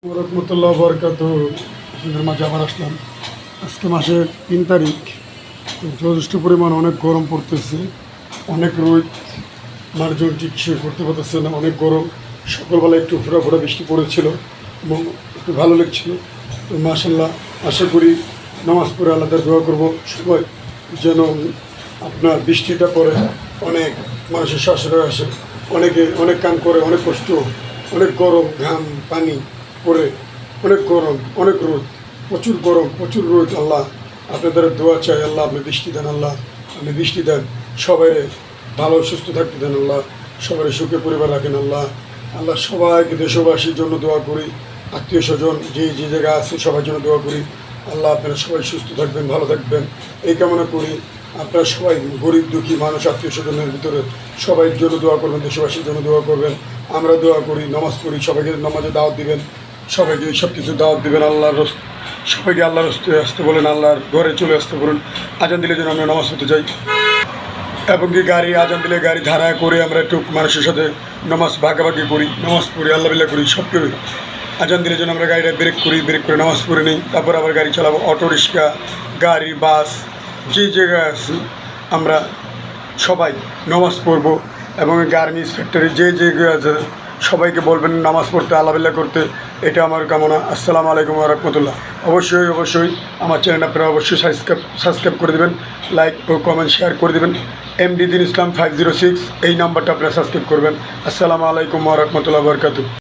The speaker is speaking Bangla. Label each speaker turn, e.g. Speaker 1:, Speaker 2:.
Speaker 1: রহমতুল্লাহ বরকাত। আপনাদের মাঝে আবার আসলাম। আজকে মাসের 3 তারিখ। যথেষ্ট পরিমাণ অনেক গরম পড়তেছে, অনেক রোদ, মানুষজন ঠিক শুয়ে করতে পারতেছে না, অনেক গরম। সকালবেলা একটু ফোঁটা ফোঁটা বৃষ্টি পড়েছিল এবং একটু ভালো লাগছিল। তো মাশাল্লাহ, আশা করি নামাজ পড়ে আল্লাহদের দোয়া করব সবাই যেন আপনার বৃষ্টিটা পড়ে। অনেক মানুষের শ্বাসরোগ আসে, অনেকে অনেক কাম করে, অনেক কষ্ট, অনেক গরম, ঘাম পানি পড়ে, অনেক গরম, অনেক রোদ, প্রচুর গরম, প্রচুর রোদ। আল্লাহ আপনাদের দোয়া চাই, আল্লাহ আপনি বৃষ্টি দেন, আল্লাহ আপনি বৃষ্টি দেন, সবাই ভালো সুস্থ থাকতে দেন, আল্লাহ সবাই সুখে পরিবার রাখেন, আল্লাহ আল্লাহ সবাইকে, দেশবাসীর জন্য দোয়া করি, আত্মীয় স্বজন যে যে জায়গায় আছে সবার জন্য দোয়া করি। আল্লাহ আপনারা সবাই সুস্থ থাকবেন, ভালো থাকবেন এই কামনা করি। আপনারা সবাই গরিব দুঃখী মানুষ, আত্মীয় স্বজনের ভিতরে সবাই জন্য দোয়া করবেন, দেশবাসীর জন্য দোয়া করবেন। আমরা দোয়া করি, নামাজ পড়ি, সবাইকে নামাজে দাওয়াত দিবেন, সবাইকে সব কিছু দাওয়াত দিবেন। আল্লাহর সবাইকে আল্লাহর রাস্তায় আসতে বলেন, আল্লাহর ঘরে চলে আসতে বলুন। আজান দিলে যেন আমরা নামাজ পড়তে যাই, এবং কি গাড়ি আজান দিলে গাড়ি ধারা করে আমরা একটু মানুষের সাথে নামাজ ভাগাভাগি করি, নামাজ পড়ি, আল্লাহ বিল্লাহ করি, সব করি। আজান দিলে যেন আমরা গাড়িটা ব্রেক করি, ব্রেক করে নামাজ পড়ে নিই, তারপর আবার গাড়ি চালাবো। অটো রিক্সা, গাড়ি, বাস, যে জায়গায় আছি আমরা সবাই নামাজ পড়বো। এবং গার্মেন্টস ফ্যাক্টরি যে জায়গায় আছে সবাইকে বলবেন নামাজ পড়তে, আল্লাহ বিল্লাহ করতে। এটা আমার কামনা। আসসালামু আলাইকুম ওয়া রাহমাতুল্লাহ। অবশ্যই অবশ্যই আমার চ্যানেল আপনারা অবশ্যই সাবস্ক্রাইব করে দেবেন, লাইক ও কমেন্ট শেয়ার করে দেবেন। এমডি দিন ইসলাম 506 এই নাম্বারটা আপনারা সাবস্ক্রাইব করবেন। আসসালামু আলাইকুম ওয়া রাহমাতুল্লাহি ওয়া বারাকাতুহু।